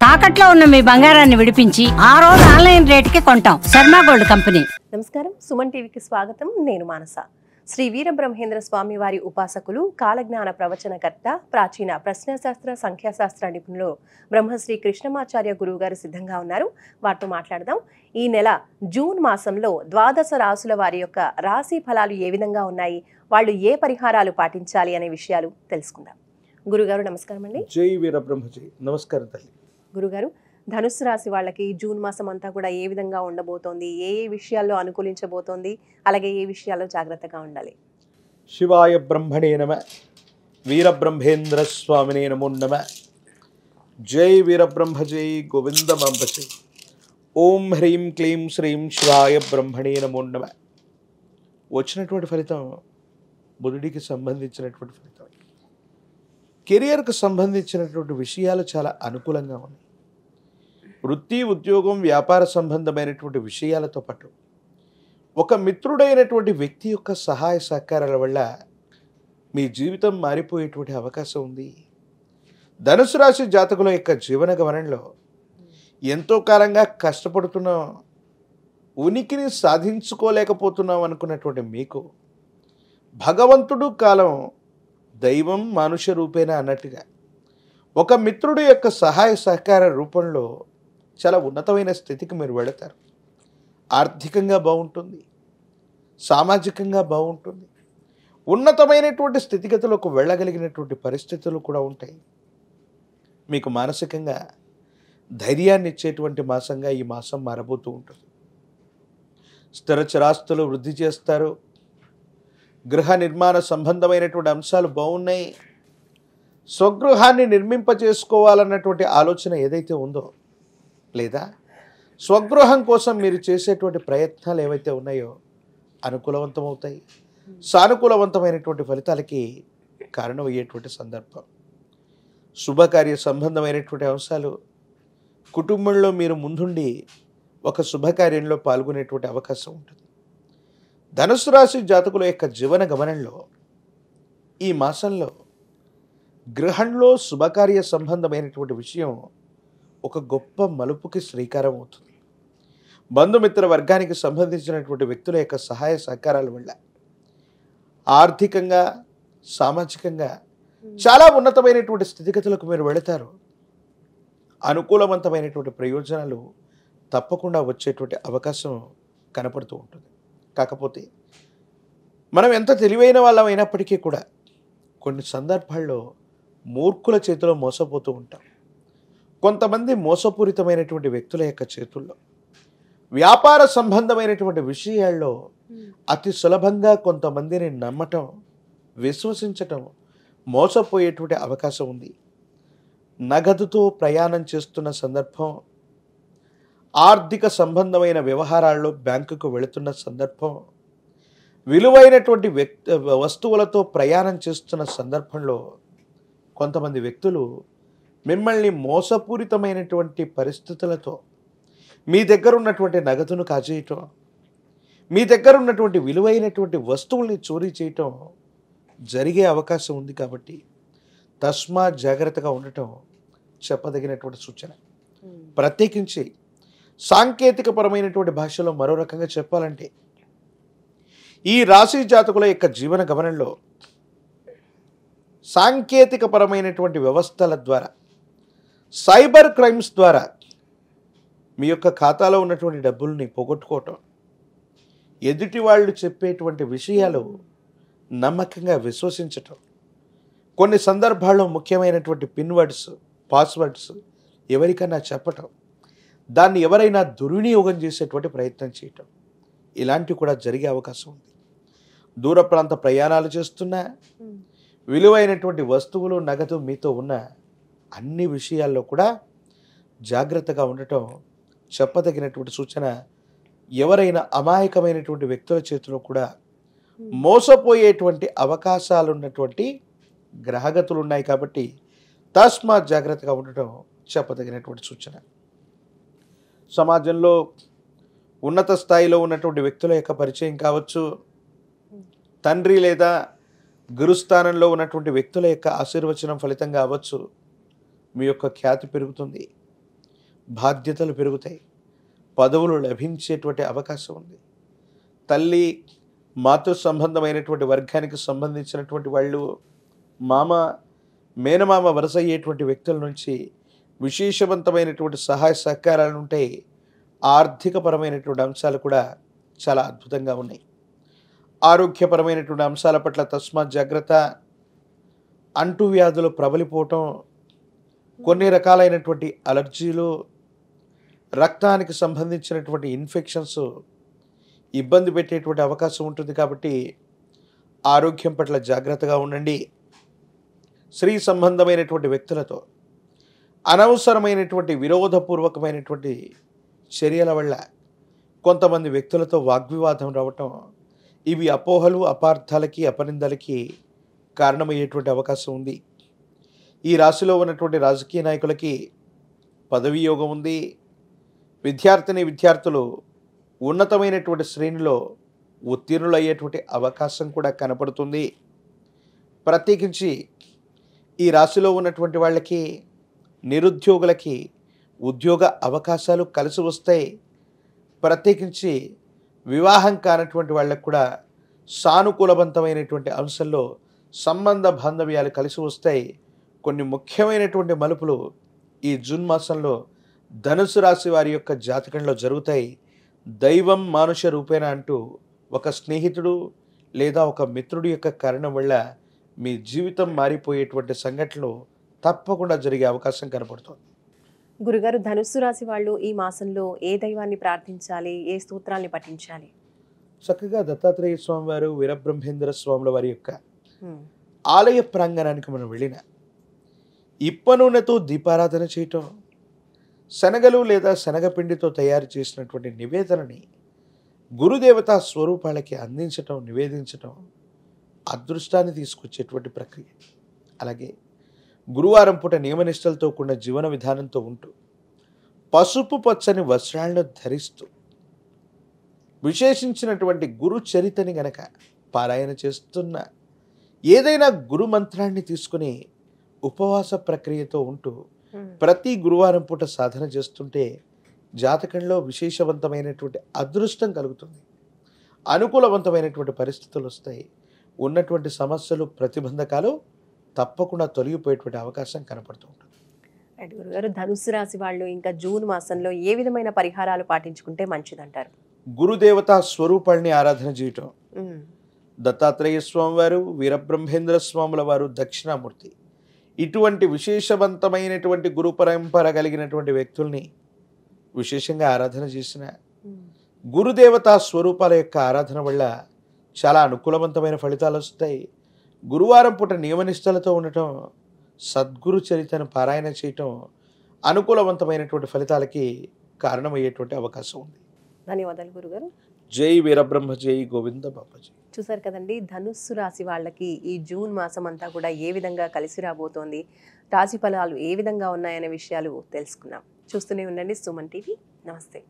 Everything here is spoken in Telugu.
తాకట్లో ఉన్న మీ బంగారాన్ని విడిపించి ఆ రోజు ఆన్లైన్ రేటుకి కొంటాం. Sharma gold company. నమస్కారం, సుమన్ టీవీకి స్వాగతం. నేను మానస. శ్రీ వీరబ్రహ్మేంద్ర స్వామి వారి ఉపాసకులు, కాలజ్ఞాన ప్రవచనకర్త, ప్రాచీన ప్రశ్నశాస్త్ర సంఖ్యాశాస్త్ర నిపుణులు బ్రహ్మశ్రీ కృష్ణమాచార్య గురువు గారు సిద్ధంగా ఉన్నారు. వారితో మాట్లాడదాం. ఈ నెల జూన్ మాసంలో ద్వాదశ రాసుల వారి యొక్క రాశి ఫలాలు ఏ విధంగా ఉన్నాయి, వాళ్ళు ఏ పరిహారాలు పాటించాలి అనే విషయాలు తెలుసుకుందాం. గురుగారు నమస్కారం అండి. జై వీరబ్రహ్మజీ. నమస్కారం తల్లి. గురుగారు, ధనుస్సు రాశి వాళ్ళకి జూన్ మాసం అంతా కూడా ఏ విధంగా ఉండబోతోంది, ఏ విషయాల్లో అనుకూలించబోతోంది, అలాగే ఏ విషయాల్లో జాగ్రత్తగా ఉండాలి? శివాయ బ్రహ్మణే నమ, వీరబ్రహ్మేంద్ర స్వామినే నమో నమ. జై వీరబ్రహ్మజై గోవిందమాంబజై. ఓం హ్రీం క్లీం శ్రీం శివాయ బ్రహ్మణే నమో నమ. వచ్చినటువంటి ఫలితం బుధుడికి సంబంధించినటువంటి ఫలితం. కెరియర్కు సంబంధించినటువంటి విషయాలు చాలా అనుకూలంగా ఉన్నాయి. వృత్తి, ఉద్యోగం, వ్యాపార సంబంధమైనటువంటి విషయాలతో పాటు ఒక మిత్రుడైనటువంటి వ్యక్తి యొక్క సహాయ సహకారాల వల్ల మీ జీవితం మారిపోయేటువంటి అవకాశం ఉంది. ధనుసు రాశి జాతకుల యొక్క జీవన గమనంలో ఎంతో కాలంగా కష్టపడుతున్నాం, ఉనికిని సాధించుకోలేకపోతున్నాం అనుకున్నటువంటి మీకు భగవంతుడు కాలం దైవం మానుష రూపేణ అన్నట్టుగా ఒక మిత్రుడి యొక్క సహాయ సహకార రూపంలో చాలా ఉన్నతమైన స్థితికి మీరు వెళతారు. ఆర్థికంగా బాగుంటుంది, సామాజికంగా బాగుంటుంది, ఉన్నతమైనటువంటి స్థితిగతులకు వెళ్ళగలిగినటువంటి పరిస్థితులు కూడా ఉంటాయి. మీకు మానసికంగా ధైర్యాన్ని ఇచ్చేటువంటి మాసంగా ఈ మాసం మారబోతూ ఉంటుంది. స్థిర చరాస్తులు వృద్ధి చేస్తారు. గృహ నిర్మాణ సంబంధమైనటువంటి అంశాలు బాగున్నాయి. స్వగృహాన్ని నిర్మింపచేసుకోవాలన్నటువంటి ఆలోచన ఏదైతే ఉందో, లేదా స్వగృహం కోసం మీరు చేసేటువంటి ప్రయత్నాలు ఏవైతే ఉన్నాయో అనుకూలవంతమవుతాయి. సానుకూలవంతమైనటువంటి ఫలితాలకి కారణమయ్యేటువంటి సందర్భం. శుభకార్య సంబంధమైనటువంటి అంశాలు, కుటుంబంలో మీరు ముందుండి ఒక శుభకార్యంలో పాల్గొనేటువంటి అవకాశం ఉంటుంది. ధనుసు రాశి జాతకుల యొక్క జీవన గమనంలో ఈ మాసంలో గృహంలో శుభకార్య సంబంధమైనటువంటి విషయం ఒక గొప్ప మలుపుకి శ్రీకారం అవుతుంది. బంధుమిత్ర వర్గానికి సంబంధించినటువంటి వ్యక్తుల యొక్క సహాయ సహకారాల వల్ల ఆర్థికంగా, సామాజికంగా చాలా ఉన్నతమైనటువంటి స్థితిగతులకు మీరు వెళతారు. అనుకూలవంతమైనటువంటి ప్రయోజనాలు తప్పకుండా వచ్చేటువంటి అవకాశం కనపడుతూ ఉంటుంది. కాకపోతే మనం ఎంత తెలివైన వాళ్ళం అయినప్పటికీ కూడా కొన్ని సందర్భాల్లో మూర్ఖుల చేతిలో మోసపోతూ ఉంటాం. కొంతమంది మోసపూరితమైనటువంటి వ్యక్తుల యొక్క చేతుల్లో వ్యాపార సంబంధమైనటువంటి విషయాల్లో అతి సులభంగా కొంతమందిని నమ్మటం, విశ్వసించటం, మోసపోయేటువంటి అవకాశం ఉంది. నగదుతో ప్రయాణం చేస్తున్న సందర్భం, ఆర్థిక సంబంధమైన వ్యవహారాల్లో బ్యాంకుకు వెళుతున్న సందర్భం, విలువైనటువంటి వస్తువులతో ప్రయాణం చేస్తున్న సందర్భంలో కొంతమంది వ్యక్తులు మిమ్మల్ని మోసపూరితమైనటువంటి పరిస్థితులతో మీ దగ్గర ఉన్నటువంటి నగదును కాజేయటం, మీ దగ్గర ఉన్నటువంటి విలువైనటువంటి వస్తువుల్ని చోరీ చేయటం జరిగే అవకాశం ఉంది. కాబట్టి తస్మాత్ జాగ్రత్తగా ఉండటం చెప్పదగినటువంటి సూచన. ప్రత్యేకించి సాంకేతిక పరమైనటువంటి భాషలో మరో రకంగా చెప్పాలంటే ఈ రాశి జాతకుల యొక్క జీవన గమనంలో సాంకేతిక పరమైనటువంటి వ్యవస్థల ద్వారా, సైబర్ క్రైమ్స్ ద్వారా మీ యొక్క ఖాతాలో ఉన్నటువంటి డబ్బుల్ని పోగొట్టుకోవటం, ఎదుటి వాళ్ళు చెప్పేటువంటి విషయాలు నమ్మకంగా విశ్వసించటం, కొన్ని సందర్భాల్లో ముఖ్యమైనటువంటి పిన్ వర్డ్స్, పాస్వర్డ్స్ ఎవరికైనా చెప్పటం, దాన్ని ఎవరైనా దుర్వినియోగం చేసేటువంటి ప్రయత్నం చేయటం, ఇలాంటివి కూడా జరిగే అవకాశం ఉంది. దూర ప్రాంత ప్రయాణాలు చేస్తున్నా, విలువైనటువంటి వస్తువులు, నగదు మీతో ఉన్న అన్ని విషయాల్లో కూడా జాగ్రత్తగా ఉండటం చెప్పదగినటువంటి సూచన. ఎవరైనా అమాయకమైనటువంటి వ్యక్తుల చేతిలో కూడా మోసపోయేటువంటి అవకాశాలు ఉన్నటువంటి గ్రహగతులు ఉన్నాయి. కాబట్టి తస్మాత్ జాగ్రత్తగా ఉండటం చెప్పదగినటువంటి సూచన. సమాజంలో ఉన్నత స్థాయిలో ఉన్నటువంటి వ్యక్తుల యొక్క పరిచయం కావచ్చు, తండ్రి లేదా గురుస్థానంలో ఉన్నటువంటి వ్యక్తుల యొక్క ఆశీర్వచనం ఫలితంగా అవ్వచ్చు, మీ యొక్క ఖ్యాతి పెరుగుతుంది. బాధ్యతలు పెరుగుతాయి, పదవులు లభించేటువంటి అవకాశం ఉంది. తల్లి మాతృ సంబంధమైనటువంటి వర్గానికి సంబంధించినటువంటి వాళ్ళు, మామ మేనమామ వరుస అయ్యేటువంటి వ్యక్తుల నుంచి విశేషవంతమైనటువంటి సహాయ సహకారాలు ఉంటాయి. ఆర్థికపరమైనటువంటి అంశాలు కూడా చాలా అద్భుతంగా ఉన్నాయి. ఆరోగ్యపరమైనటువంటి అంశాల పట్ల తస్మాత్ జాగ్రత్త. అంటువ్యాధులు ప్రబలిపోవటం, కొన్ని రకాలైనటువంటి అలర్జీలు, రక్తానికి సంబంధించినటువంటి ఇన్ఫెక్షన్స్ ఇబ్బంది పెట్టేటువంటి అవకాశం ఉంటుంది. కాబట్టి ఆరోగ్యం పట్ల జాగ్రత్తగా ఉండండి. స్త్రీ సంబంధమైనటువంటి వ్యక్తులతో అనవసరమైనటువంటి విరోధపూర్వకమైనటువంటి చర్యల వల్ల కొంతమంది వ్యక్తులతో వాగ్వివాదం రావటం, ఇవి అపోహలు, అపార్థాలకి, అపనిందలకి కారణమయ్యేటువంటి అవకాశం ఉంది. ఈ రాశిలో ఉన్నటువంటి రాజకీయ నాయకులకి పదవీ యోగం ఉంది. విద్యార్థులు ఉన్నతమైనటువంటి శ్రేణిలో ఉత్తీర్ణులయ్యేటువంటి అవకాశం కూడా కనపడుతుంది. ప్రత్యేకించి ఈ రాశిలో ఉన్నటువంటి వాళ్ళకి, నిరుద్యోగులకి ఉద్యోగ అవకాశాలు కలిసి వస్తాయి. ప్రత్యేకించి వివాహం కానటువంటి వాళ్ళకు కూడా సానుకూలవంతమైనటువంటి అంశంలో సంబంధ బాంధవ్యాలు కలిసి వస్తాయి. కొన్ని ముఖ్యమైనటువంటి మలుపులు ఈ జూన్ మాసంలో ధనుసు రాశి వారి యొక్క జాతకంలో జరుగుతాయి. దైవం మానుష రూపేణ అంటూ ఒక స్నేహితుడు లేదా ఒక మిత్రుడి యొక్క కారణం వల్ల మీ జీవితం మారిపోయేటువంటి సంఘటనలు తప్పకుండా జరిగే అవకాశం కనపడుతుంది. గురుగారు, ధనుస్సు రాశి వాళ్ళు ఈ మాసంలో ఏ దైవాన్ని ప్రార్థించాలి, ఏ స్తోత్రాన్ని పఠించాలి? చక్కగా దత్తాత్రేయ స్వామి వారు, వీరబ్రహ్మేంద్ర స్వాముల వారి యొక్క ఆలయ ప్రాంగణానికి మనం వెళ్ళిన ఇప్ప నూనెతో దీపారాధన చేయటం, శనగలు లేదా శనగపిండితో తయారు చేసినటువంటి నివేదనని గురుదేవతా స్వరూపాలకి అందించటం, నివేదించటం అదృష్టాన్ని తీసుకొచ్చేటువంటి ప్రక్రియ. అలాగే గురువారం పూట నియమనిష్టలతో కూడిన జీవన విధానంతో ఉంటూ పసుపు పచ్చని వస్త్రాలను ధరిస్తూ విశేషించినటువంటి గురు చరితని గనక పారాయణ చేస్తున్న, ఏదైనా గురు మంత్రాన్ని తీసుకుని ఉపవాస ప్రక్రియతో ఉంటూ ప్రతి గురువారం పూట సాధన చేస్తుంటే జాతకంలో విశేషవంతమైనటువంటి అదృష్టం కలుగుతుంది. అనుకూలవంతమైనటువంటి పరిస్థితులు వస్తాయి. ఉన్నటువంటి సమస్యలు, ప్రతిబంధకాలు తప్పకుండా తొలగిపోయేటువంటి అవకాశం కనపడుతూ ఉంటుంది. రైట్ గురుగారు, ధనుస్సు రాశి వాళ్ళు ఇంకా జూన్ మాసంలో ఏ విధమైన పరిహారాలు పాటించుకుంటే మంచిదంటారు? గురుదేవతా స్వరూపాన్ని ఆరాధన చేయటం. దత్తాత్రేయ స్వామి వారు, వీరబ్రహ్మేంద్ర స్వాముల వారు దక్షిణామూర్తి, ఇటువంటి విశేషవంతమైనటువంటి గురు పరంపర కలిగినటువంటి వ్యక్తుల్ని విశేషంగా ఆరాధన చేసిన గురుదేవతా స్వరూపాల యొక్క ఆరాధన వల్ల చాలా అనుకూలవంతమైన ఫలితాలు వస్తాయి. గురువారం పూట నియమనిష్టలతో ఉండటం, సద్గురు చరిత్రను పారాయణ చేయటం అనుకూలవంతమైనటువంటి ఫలితాలకి కారణమయ్యేటువంటి అవకాశం ఉంది. ధన్యవాదాలు గురుగారు. జై వీరబ్రహ్మ, జై గోవింద బాబాజీ. చూసారు కదండి, ధనుస్సు రాశి వాళ్ళకి ఈ జూన్ మాసం అంతా కూడా ఏ విధంగా కలిసి రాబోతోంది, రాశి ఫలాలు ఏ విధంగా ఉన్నాయనే విషయాలు తెలుసుకున్నాం. చూస్తూనే ఉండండి సుమన్ టీవీ. నమస్తే.